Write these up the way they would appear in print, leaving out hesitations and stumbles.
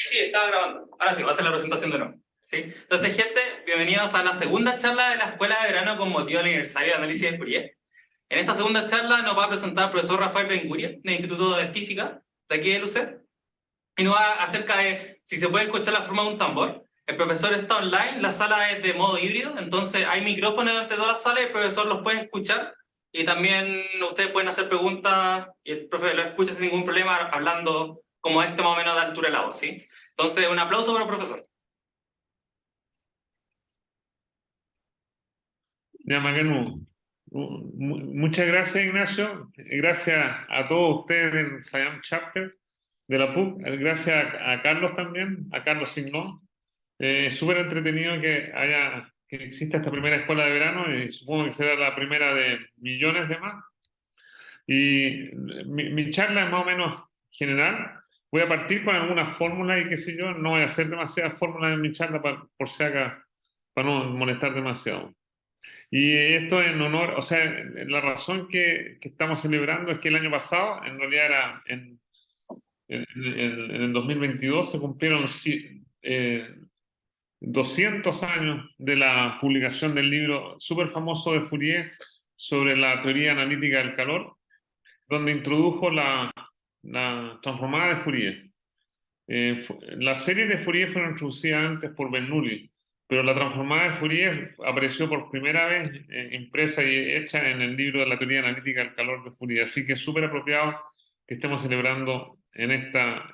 Sí, estaba grabando. Ahora sí, va a hacer la presentación de nuevo. ¿Sí? Entonces, gente, bienvenidos a la segunda charla de la Escuela de Verano con motivo del aniversario de análisis de Fourier. En esta segunda charla nos va a presentar el profesor Rafael Benguria, del Instituto de Física, de aquí de UC, y nos va acerca de si se puede escuchar la forma de un tambor. El profesor está online, la sala es de modo híbrido, entonces hay micrófonos entre todas las salas y el profesor los puede escuchar. Y también ustedes pueden hacer preguntas y el profe lo escucha sin ningún problema, hablando como este más o menos de altura de la voz, ¿sí? Entonces, un aplauso para el profesor. Ya, Maquenu, muchas gracias, Ignacio. Gracias a todos ustedes del Siam Chapter de la PUC. Gracias a Carlos también, a Carlos Signón. Súper entretenido que exista esta primera escuela de verano y supongo que será la primera de millones de más. Y mi charla es más o menos general. Voy a partir con algunas fórmulas y qué sé yo. No voy a hacer demasiadas fórmulas en mi charla por si acá, para no molestar demasiado. Y esto en honor, o sea, la razón que estamos celebrando es que el año pasado, en realidad era en el 2022, se cumplieron 200 años de la publicación del libro súper famoso de Fourier sobre la teoría analítica del calor, donde introdujo la transformada de Fourier. La serie de Fourier fueron introducidas antes por Bernoulli, pero la transformada de Fourier apareció por primera vez impresa y hecha en el libro de la teoría analítica del calor de Fourier. Así que es súper apropiado que estemos celebrando en esta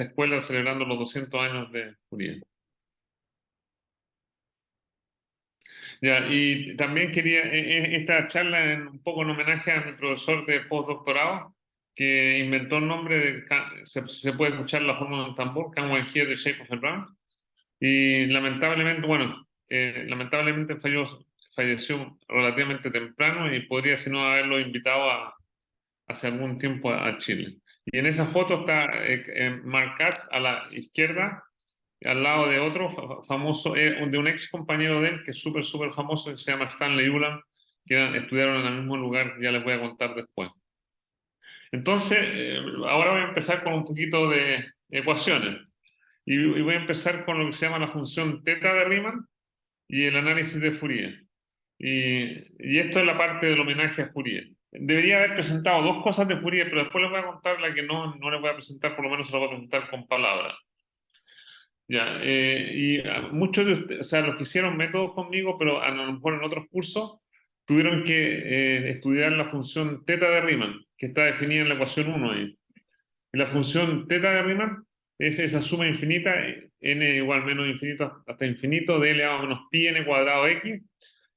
escuela, celebrando los 200 años de Fourier. Ya, y también quería esta charla un poco en homenaje a mi profesor de postdoctorado, que inventó el nombre de, se puede escuchar la forma de un tambor, Can One Hear the Shape of a Drum. Y lamentablemente, bueno, lamentablemente falleció relativamente temprano y podría, si no, haberlo invitado hace algún tiempo a Chile. Y en esa foto está Mark Katz a la izquierda, al lado de otro famoso, de un ex compañero de él, que es súper, súper famoso, que se llama Stanley Ulam, que estudiaron en el mismo lugar, ya les voy a contar después. Entonces, ahora voy a empezar con un poquito de ecuaciones. Y voy a empezar con lo que se llama la función teta de Riemann y el análisis de Fourier. Y esto es la parte del homenaje a Fourier. Debería haber presentado dos cosas de Fourier, pero después les voy a contar la que no les voy a presentar, por lo menos se la voy a presentar con palabras. Ya, y muchos de ustedes, o sea, los que hicieron métodos conmigo, pero a lo mejor en otros cursos, tuvieron que estudiar la función teta de Riemann, que está definida en la ecuación 1 ahí. Y la función teta de Riemann es esa suma infinita, n igual menos infinito hasta infinito, de L a menos pi n cuadrado x,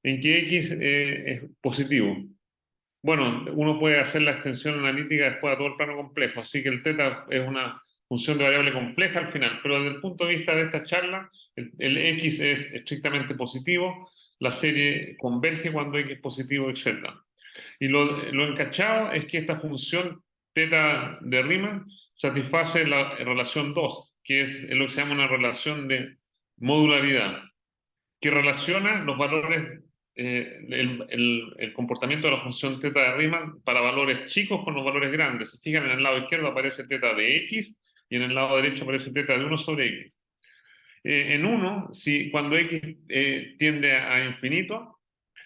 en que x es positivo. Bueno, uno puede hacer la extensión analítica después a todo el plano complejo, así que el teta es una función de variable compleja al final, pero desde el punto de vista de esta charla, el x es estrictamente positivo, la serie converge cuando x es positivo, etc. Y lo encachado es que esta función teta de Riemann satisface la relación 2, que es lo que se llama una relación de modularidad, que relaciona los valores, el comportamiento de la función teta de Riemann para valores chicos con los valores grandes. Se fijan, en el lado izquierdo aparece teta de x y en el lado derecho aparece teta de 1 sobre x. En 1, cuando x tiende a infinito,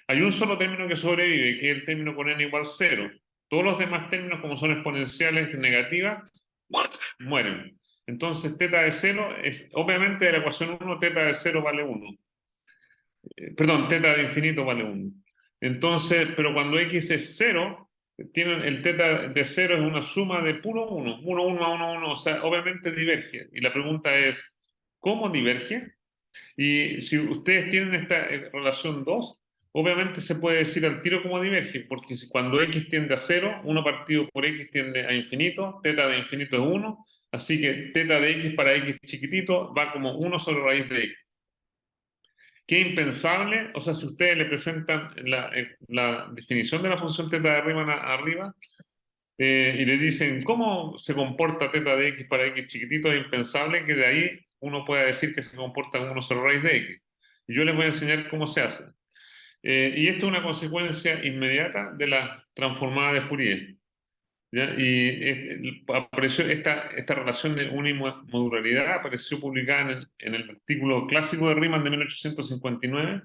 hay un solo término que sobrevive, que es el término con n igual 0. Todos los demás términos, como son exponenciales negativas, mueren. Entonces, teta de 0 es, obviamente, de la ecuación 1, teta de 0 vale 1. Perdón, teta de infinito vale 1. Entonces, pero cuando x es 0, el teta de 0 es una suma de puro 1. 1, 1 a 1, 1. O sea, obviamente diverge. Y la pregunta es, ¿cómo diverge? Y si ustedes tienen esta relación 2, obviamente se puede decir al tiro cómo diverge, porque cuando x tiende a 0, 1 partido por x tiende a infinito, teta de infinito es 1, así que teta de x para x chiquitito va como 1 sobre raíz de x. Qué impensable, o sea, si ustedes le presentan la definición de la función teta de Riemann arriba, y le dicen cómo se comporta teta de x para x chiquitito, es impensable que de ahí uno pueda decir que se comporta como 1 sobre raíz de x. Y yo les voy a enseñar cómo se hace. Y esto es una consecuencia inmediata de la transformada de Fourier. ¿ya? Y apareció esta relación de unimodularidad, apareció publicada en el artículo clásico de Riemann de 1859,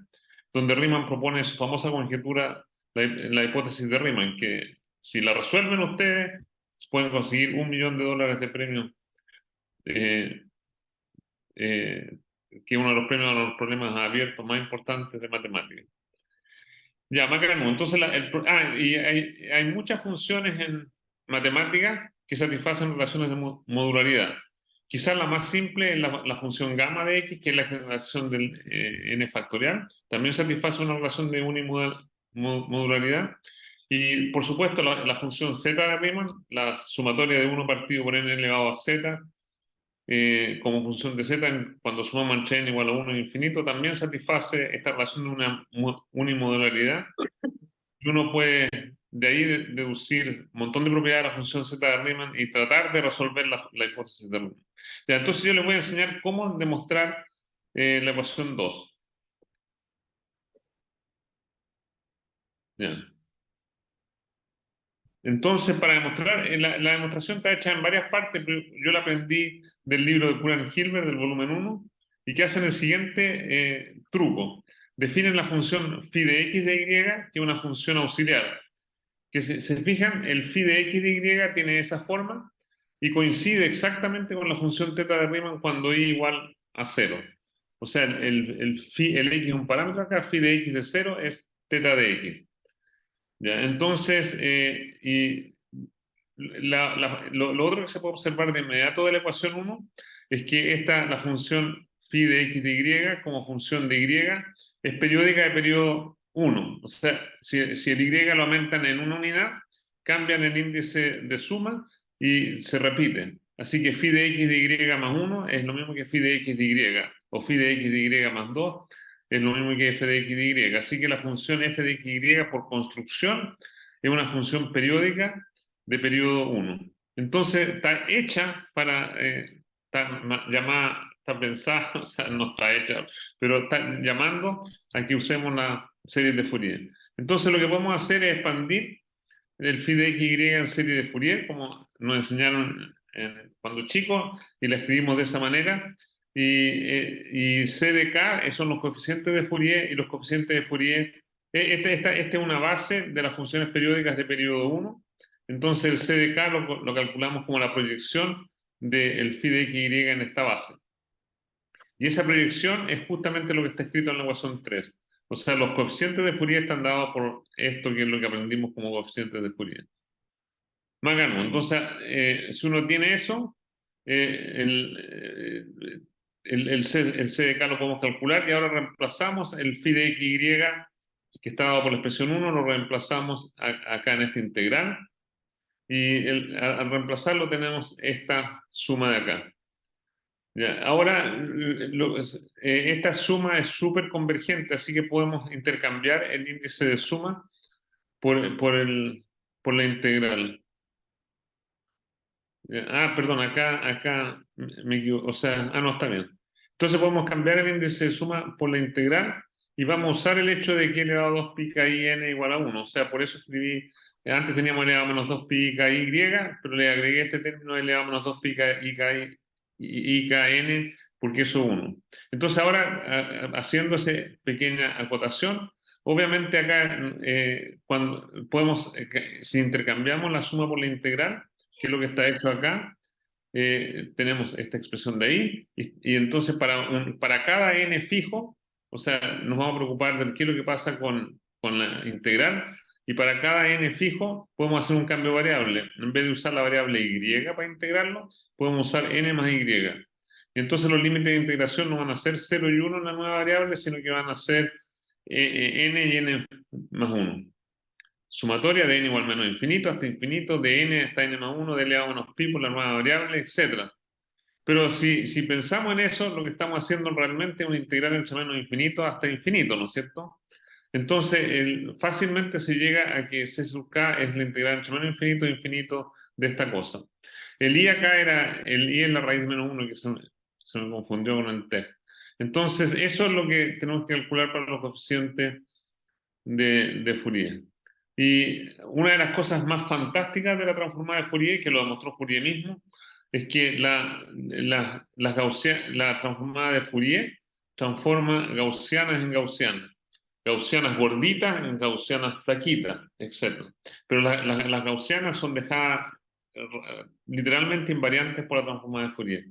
donde Riemann propone su famosa conjetura, la hipótesis de Riemann, que si la resuelven ustedes, pueden conseguir $1.000.000 de premio, eh, eh, que es uno de los premios a los problemas abiertos más importantes de matemáticas. Ya, bacano. Entonces, y hay muchas funciones en matemáticas que satisfacen relaciones de modularidad. Quizás la más simple es la función gamma de x, que es la generación del n factorial. También satisface una relación de unimodularidad. Y, por supuesto, la función z de Riemann, la sumatoria de 1 partido por n elevado a z, como función de z, cuando sumamos entre n igual a 1 e infinito, también satisface esta relación de una unimodularidad. Y uno puede de ahí deducir un montón de propiedades de la función z de Riemann y tratar de resolver la hipótesis de Riemann. Ya, entonces yo les voy a enseñar cómo demostrar la ecuación 2. Ya. Entonces, para demostrar, la demostración está hecha en varias partes, pero yo la aprendí del libro de Curran Hilbert, del volumen 1, y que hacen el siguiente truco. Definen la función phi de x de y, que es una función auxiliar. Que se fijan, el phi de x de y tiene esa forma y coincide exactamente con la función θ de Riemann cuando y igual a 0. O sea, el x es un parámetro acá, phi de x de 0 es θ de x. ¿Ya? Entonces, y lo otro que se puede observar de inmediato de la ecuación 1 es que la función phi de x de y como función de y es periódica de periodo 1. O sea, si el y lo aumentan en una unidad, cambian el índice de suma y se repiten. Así que phi de x de y más 1 es lo mismo que phi de x de y, o phi de x de y más 2 es lo mismo que f de x de y. Así que la función f de x de y por construcción es una función periódica de periodo 1. Entonces está hecha para, está llamada, está pensada, o sea, no está hecha, pero está llamando a que usemos la serie de Fourier. Entonces lo que podemos hacer es expandir el phi de x y en serie de Fourier, como nos enseñaron cuando chicos, y la escribimos de esa manera. Y C de K son los coeficientes de Fourier, y los coeficientes de Fourier, esta es una base de las funciones periódicas de periodo 1. Entonces el C de K lo calculamos como la proyección del phi de x y en esta base. Y esa proyección es justamente lo que está escrito en la ecuación 3. O sea, los coeficientes de Fourier están dados por esto que es lo que aprendimos como coeficientes de Fourier. Magano. Entonces, si uno tiene eso, el C de K lo podemos calcular y ahora reemplazamos el phi de x y que está dado por la expresión 1, lo reemplazamos acá en esta integral y al reemplazarlo tenemos esta suma de acá. Ya, ahora, esta suma es súper convergente, así que podemos intercambiar el índice de suma por la integral. Perdón, acá me equivoco, o sea, no, está bien. Entonces podemos cambiar el índice de suma por la integral y vamos a usar el hecho de que elevado a 2 pi i n igual a 1. O sea, por eso escribí, antes teníamos elevado a menos 2 pi y, pero le agregué este término elevado a menos 2 pi i k n porque eso es 1. Entonces ahora, haciendo esa pequeña acotación, obviamente acá, cuando podemos, si intercambiamos la suma por la integral, que es lo que está hecho acá, tenemos esta expresión de ahí, y entonces para cada n fijo, o sea, nos vamos a preocupar de qué es lo que pasa con la integral, y para cada n fijo podemos hacer un cambio de variable. En vez de usar la variable y para integrarlo, podemos usar n más y. Y entonces los límites de integración no van a ser 0 y 1 en la nueva variable, sino que van a ser n y n más 1. Sumatoria de n igual menos infinito hasta infinito, de n hasta n más 1, de elevado a menos pi por la nueva variable, etc. Pero si pensamos en eso, lo que estamos haciendo realmente es una integral entre menos infinito hasta infinito, ¿no es cierto? Entonces, fácilmente se llega a que c sub k es la integral entre menos infinito e infinito de esta cosa. El i acá era, el i es la raíz de menos 1, que se me confundió con el t. Entonces, eso es lo que tenemos que calcular para los coeficientes de Fourier. Y una de las cosas más fantásticas de la transformada de Fourier, que lo demostró Fourier mismo, es que la transformada de Fourier transforma gaussianas en gaussianas, gaussianas gorditas en gaussianas flaquitas, etc. Pero las gaussianas son dejadas literalmente invariantes por la transformada de Fourier.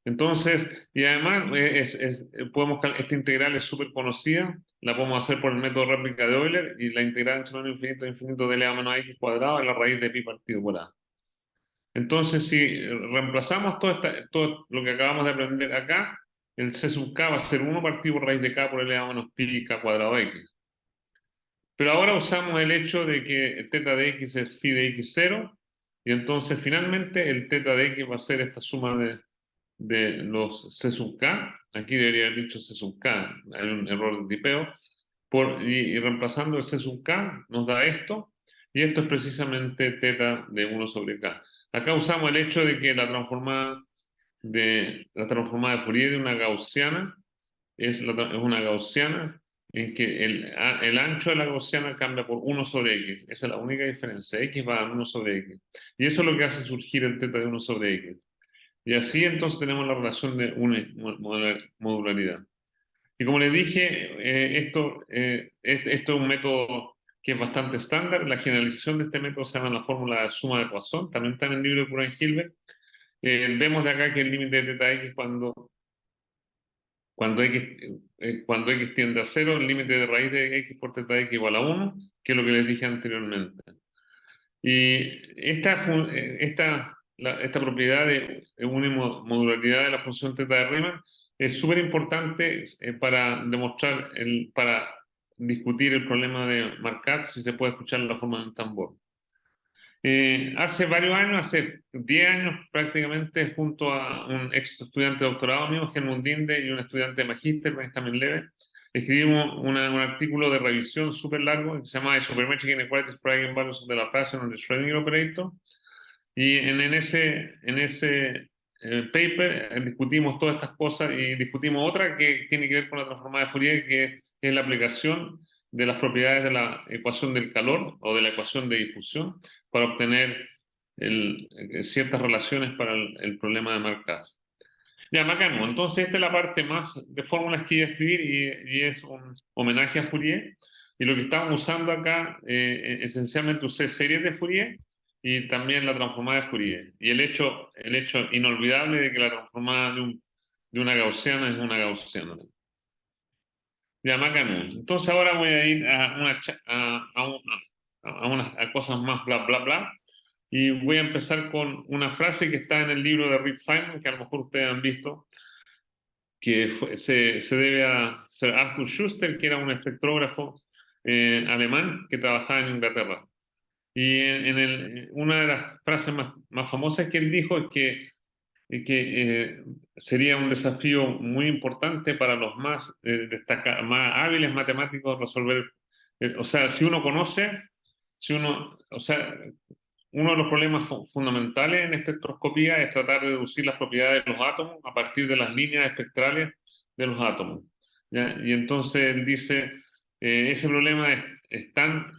Entonces, y además, esta integral es súper conocida, la podemos hacer por el método réplica de Euler, y la integral entre menos infinito e infinito de L menos x cuadrado es la raíz de pi partido por a. Entonces, si reemplazamos todo lo que acabamos de aprender acá, el c sub k va a ser 1 partido por raíz de k por L menos pi k cuadrado x. Pero ahora usamos el hecho de que θ de x es phi de x0, y entonces finalmente el θ de x va a ser esta suma de los C sub K, aquí debería haber dicho C sub K, hay un error de tipeo, y reemplazando el C sub K nos da esto, y esto es precisamente θ de 1 sobre K. Acá usamos el hecho de que la transformada de Fourier de una gaussiana es una gaussiana en que el ancho de la gaussiana cambia por 1 sobre x. Esa es la única diferencia. X va a 1 sobre x. Y eso es lo que hace surgir el θ de 1 sobre x. Y así entonces tenemos la relación de modularidad. Y como les dije, esto es un método que es bastante estándar. La generalización de este método se llama la fórmula de suma de Poisson. También está en el libro de Puran-Hilbert. Vemos de acá que el límite de θx cuando x tiende a 0, el límite de raíz de x por θx igual a 1, que es lo que les dije anteriormente. Y esta propiedad de unimodularidad de la función θ de Riemann es súper importante para para discutir el problema de Marquardt, si se puede escuchar la forma de un tambor. Hace varios años, hace 10 años prácticamente, junto a un ex estudiante de doctorado mío, Helmut Linde, y un estudiante de magíster, Benjamin Leve, escribimos un artículo de revisión súper largo que se llama Supermetric Inequalities for Eigenvalues of the Laplacian on the Schrödinger Operator. Y en ese paper discutimos todas estas cosas y discutimos otra que tiene que ver con la transformada de Fourier, que es la aplicación de las propiedades de la ecuación del calor o de la ecuación de difusión para obtener ciertas relaciones para el problema de Marquardt. Ya, bacano. Entonces, esta es la parte más de fórmulas que iba a escribir y es un homenaje a Fourier. Y lo que estamos usando acá, esencialmente usé series de Fourier y también la transformada de Fourier. Y el hecho inolvidable de que la transformada de una gaussiana es una gaussiana. Ya, bacano. Entonces, ahora voy a ir a cosas más bla, bla, bla. Y voy a empezar con una frase que está en el libro de Reed Simon, que a lo mejor ustedes han visto, que se debe a Sir Arthur Schuster, que era un espectrógrafo alemán que trabajaba en Inglaterra. Y una de las frases más famosas que él dijo es que sería un desafío muy importante para los más hábiles matemáticos resolver, o sea, o sea, uno de los problemas fundamentales en espectroscopía es tratar de deducir las propiedades de los átomos a partir de las líneas espectrales de los átomos, ¿ya? Y entonces él dice, ese problema es tan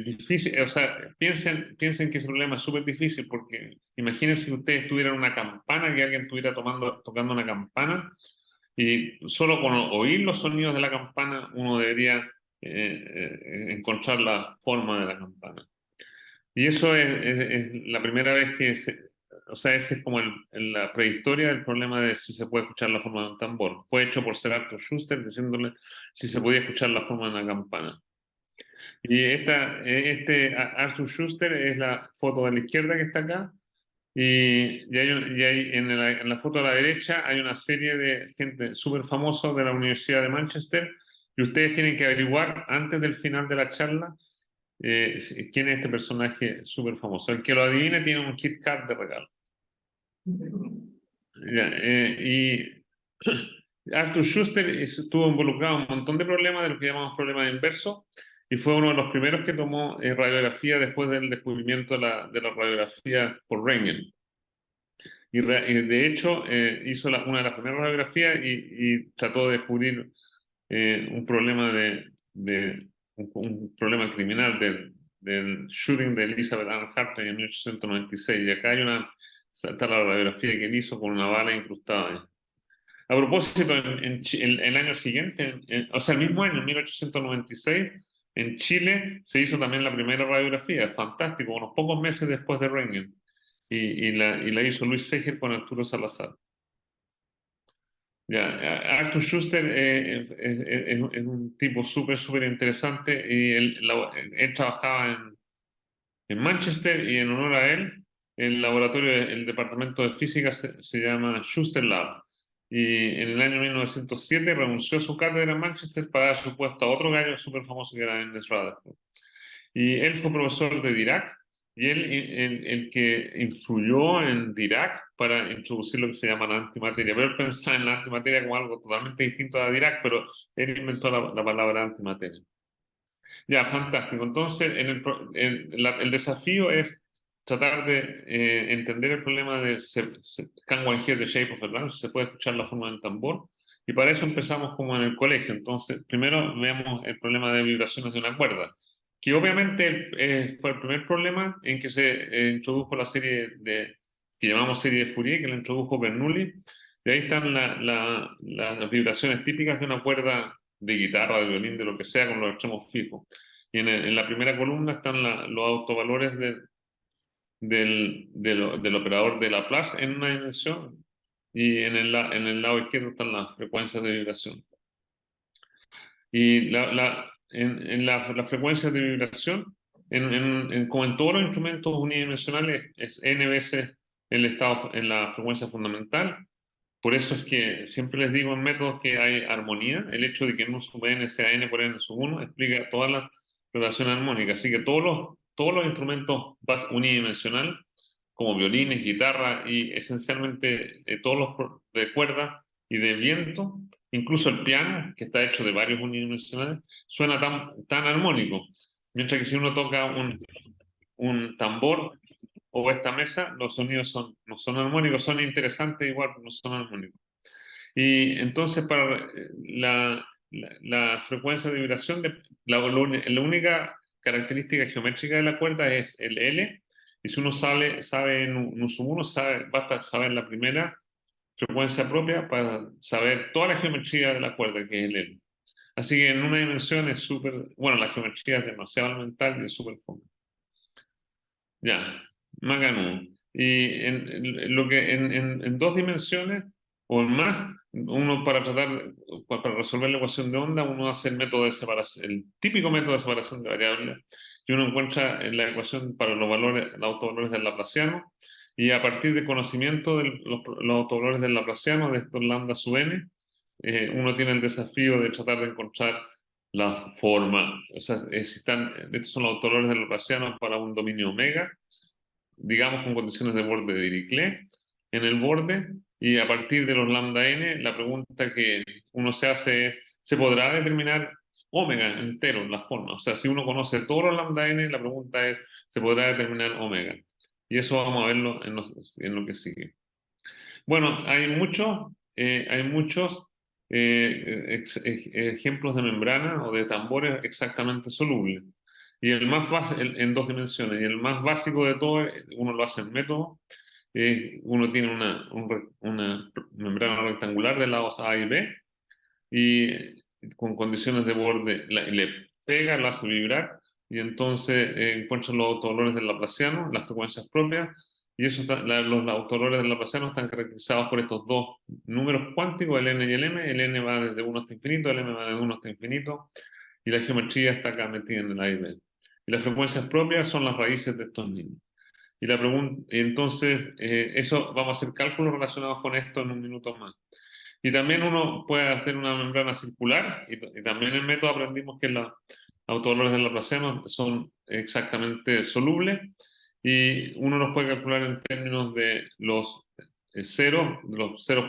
difícil, o sea, piensen que ese problema es súper difícil porque imagínense que ustedes tuvieran una campana, que alguien estuviera tocando una campana, y solo con oír los sonidos de la campana uno debería encontrar la forma de la campana. Y eso es la primera vez o sea, ese es como la prehistoria del problema de si se puede escuchar la forma de un tambor. Fue hecho por Sir Arthur Schuster diciéndole si se podía escuchar la forma de una campana. Y Arthur Schuster es la foto de la izquierda que está acá. Y en la foto a la derecha hay una serie de gente súper famosa de la Universidad de Manchester. Y ustedes tienen que averiguar antes del final de la charla quién es este personaje súper famoso. El que lo adivine tiene un Kit Kat de regalo. Ya, y Arthur Schuster estuvo involucrado en un montón de problemas, de lo que llamamos problemas inversos, y fue uno de los primeros que tomó radiografía después del descubrimiento de la radiografía por Röntgen. Y de hecho hizo una de las primeras radiografías y trató de descubrir un problema un problema criminal del shooting de Elizabeth Ann Hartley en 1896. Y acá está la radiografía que él hizo con una bala incrustada ahí. A propósito, el año siguiente, o sea, el mismo año, en 1896, en Chile se hizo también la primera radiografía, fantástico, unos pocos meses después de Röntgen, y la hizo Luis Seger con Arturo Salazar. Ya, Arthur Schuster es un tipo súper interesante, y él trabajaba en Manchester, y en honor a él, el laboratorio, el departamento de física se llama Schuster Lab. Y en el año 1907 renunció a su cátedra en Manchester para dar su puesto a otro gallo súper famoso que era Ernest Rutherford. Y él fue profesor de Dirac, y él el que influyó en Dirac para introducir lo que se llama la antimateria. Pero él pensaba en la antimateria como algo totalmente distinto a Dirac, pero él inventó la palabra antimateria. Ya, fantástico. Entonces, el desafío es tratar de entender el problema de Can One Hear the Shape of a Drum, si se puede escuchar la forma del tambor, y para eso empezamos como en el colegio. Entonces, primero vemos el problema de vibraciones de una cuerda, que obviamente fue el primer problema en que se introdujo la serie que llamamos serie de Fourier, que la introdujo Bernoulli, y ahí están las vibraciones típicas de una cuerda de guitarra, de violín, de lo que sea, con los extremos fijos. Y en la primera columna están los autovalores del operador de Laplace en una dimensión, y en el lado izquierdo están las frecuencias de vibración. Y las frecuencias de vibración, como en todos los instrumentos unidimensionales, es n veces el estado en la frecuencia fundamental. Por eso es que siempre les digo en métodos que hay armonía. El hecho de que n sub n sea n por n sub 1 explica todas las relaciones armónicas. Así que todos los instrumentos unidimensionales, como violines, guitarra y esencialmente todos los de cuerda y de viento, incluso el piano, que está hecho de varios unidimensionales, suena tan armónico. Mientras que si uno toca un tambor o esta mesa, los sonidos no son armónicos, son interesantes igual, pero no son armónicos. Y entonces para la frecuencia de vibración, la única característica geométrica de la cuerda es el L, y si uno sabe en un sub 1, basta saber la primera frecuencia propia para saber toda la geometría de la cuerda, que es el L. Así que en una dimensión es bueno, la geometría es demasiado elemental y es súper fome. Ya, Macanudo. Y en dos dimensiones o en más, uno para resolver la ecuación de onda, uno hace el método de separación, el típico método de separación de variables, y uno encuentra en la ecuación para los autovalores del Laplaciano, y a partir de conocimiento de los autovalores del Laplaciano, de estos lambda sub n, uno tiene el desafío de tratar de encontrar la forma. O sea, estos son los autovalores del Laplaciano para un dominio omega, digamos con condiciones de borde de Dirichlet en el borde, y a partir de los lambda n, la pregunta que uno se hace es, ¿se podrá determinar omega entero, la forma? O sea, si uno conoce todos los lambda n, la pregunta es, ¿se podrá determinar omega? Y eso vamos a verlo en lo que sigue. Bueno, hay muchos ejemplos de membrana o de tambores exactamente solubles. Y el más en dos dimensiones, y el más básico de todo, uno lo hace en método, uno tiene una membrana rectangular de lados A y B, y con condiciones de borde le pega, lo hace vibrar, y entonces encuentra los autovalores del Laplaciano, las frecuencias propias, y los autovalores del Laplaciano están caracterizados por estos dos números cuánticos, el n y el m. El n va desde 1 hasta infinito, el m va desde 1 hasta infinito, y la geometría está acá metida en el A y B. Y las frecuencias propias son las raíces de estos mismos. Y entonces, eso, vamos a hacer cálculos relacionados con esto en un minuto más. Y también uno puede hacer una membrana circular, y también en el método aprendimos que los autovalores del Laplaciano son exactamente solubles, y uno los puede calcular en términos de los ceros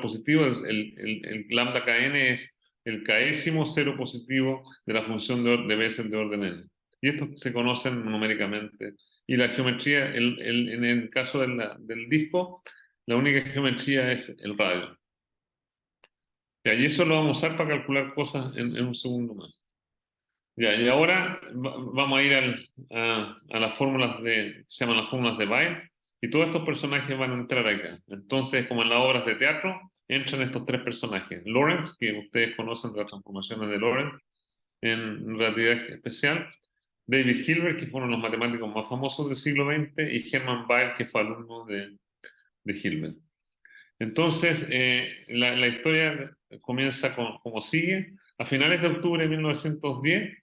positivos. El lambda kn es el késimo cero positivo de la función de veces de orden n. Y estos se conocen numéricamente. Y la geometría, en el caso del disco, la única geometría es el radio. Y eso lo vamos a usar para calcular cosas en un segundo más. Ya, y ahora vamos a ir a las fórmulas se llaman las fórmulas de Bayes, y todos estos personajes van a entrar acá. Entonces, como en las obras de teatro, entran estos tres personajes. Lorentz, que ustedes conocen de las transformaciones de Lorentz en relatividad especial, David Hilbert, que fue uno de los matemáticos más famosos del siglo XX, y Hermann Weyl, que fue alumno de Hilbert. Entonces, la historia comienza como sigue. A finales de octubre de 1910,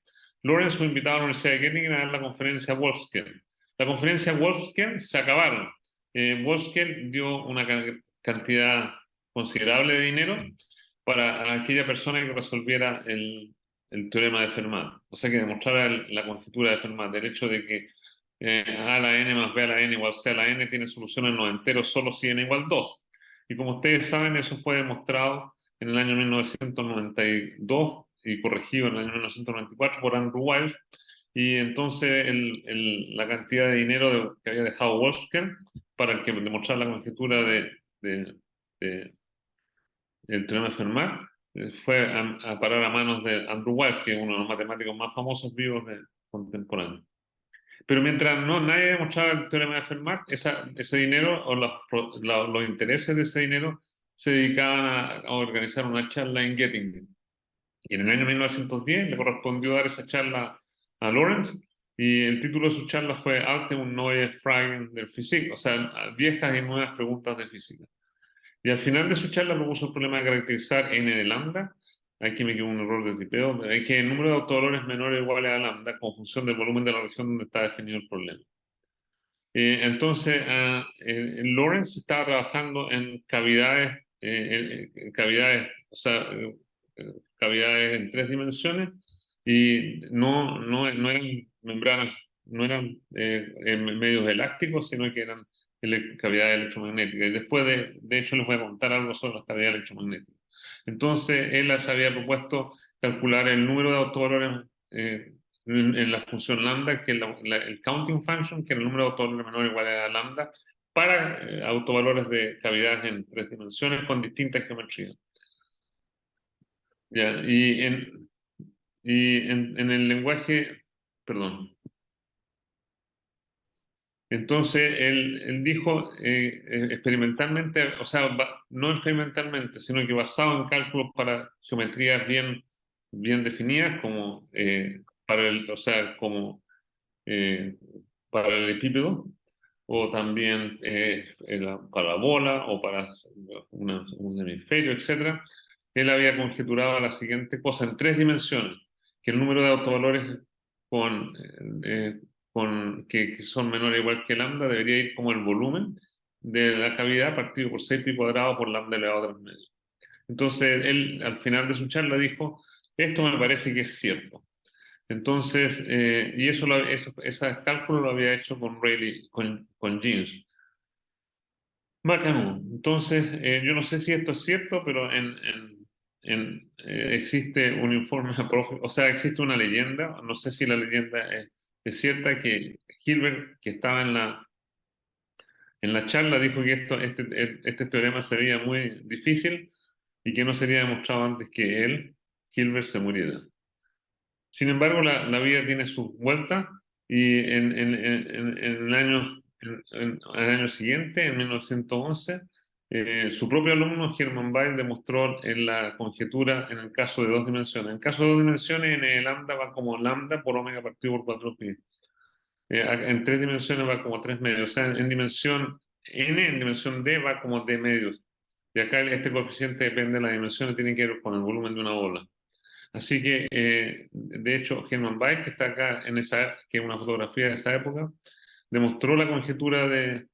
Lorentz fue invitado a la Universidad de Göttingen a dar la conferencia Wolfsken. La conferencia Wolfsken se acabaron. Wolfsken dio una cantidad considerable de dinero para aquella persona que resolviera el teorema de Fermat. O sea, que demostrara la conjetura de Fermat, el hecho de que a a la n más b a la n igual c a la n tiene solución en los enteros solo si n igual 2. Y como ustedes saben, eso fue demostrado en el año 1992 y corregido en el año 1994 por Andrew Wiles. Y entonces la cantidad de dinero que había dejado Wolfsken para que demostrara la conjetura de- del teorema de Fermat fue a parar a manos de Andrew Wiles, que es uno de los matemáticos más famosos vivos contemporáneos. Pero mientras nadie demostraba el teorema de Fermat, ese dinero o los intereses de ese dinero se dedicaban a organizar una charla en Göttingen. Y en el año 1910 le correspondió dar esa charla a Lorentz, y el título de su charla fue Alte und neue Fragen der Physik, o sea, viejas y nuevas preguntas de física. Y al final de su charla propuso el problema de caracterizar n de lambda. Aquí me quedó un error de tipeo. Hay que el número de autovalores menor o igual a lambda como función del volumen de la región donde está definido el problema. Entonces, Lawrence estaba trabajando en cavidades, o sea, cavidades en tres dimensiones, y no eran membranas, no eran medios elásticos, sino que eran cavidades electromagnéticas. Y después, de hecho, les voy a contar algo sobre las cavidades electromagnéticas. Entonces, él se había propuesto calcular el número de autovalores en la función lambda, que es el counting function, que es el número de autovalores menor o igual a lambda, para autovalores de cavidades en tres dimensiones con distintas geometrías. Ya, en el lenguaje, perdón. Entonces, él dijo experimentalmente, o sea, no experimentalmente, sino que basado en cálculos para geometrías bien definidas, como o sea, como para el epípedo, o también para la bola, o para un hemisferio, etc. Él había conjeturado la siguiente cosa en tres dimensiones, que el número de autovalores con, eh, que son menores o igual que lambda debería ir como el volumen de la cavidad partido por 6 pi cuadrado por lambda elevado a 3 medios. Entonces, él al final de su charla dijo, esto me parece que es cierto. Entonces, y ese cálculo lo había hecho con Rayleigh, con Jeans. Bacano. Entonces, yo no sé si esto es cierto, pero existe un informe, o sea, existe una leyenda, no sé si la leyenda es cierta, que Hilbert, que estaba en la charla, dijo que este teorema sería muy difícil y que no sería demostrado antes que él, Hilbert, se muriera. Sin embargo, la vida tiene sus vueltas, y en el año siguiente, en 1911, su propio alumno, Hermann Weyl, demostró en la conjetura en el caso de dos dimensiones. En el caso de dos dimensiones, n de lambda va como lambda por omega partido por 4 pi. En tres dimensiones va como 3 medios. O sea, en dimensión n, en dimensión d, va como d medios. Y acá este coeficiente depende de la dimensión y tiene que ver con el volumen de una bola. Así que, de hecho, Hermann Weyl, que está acá que es una fotografía de esa época, demostró la conjetura de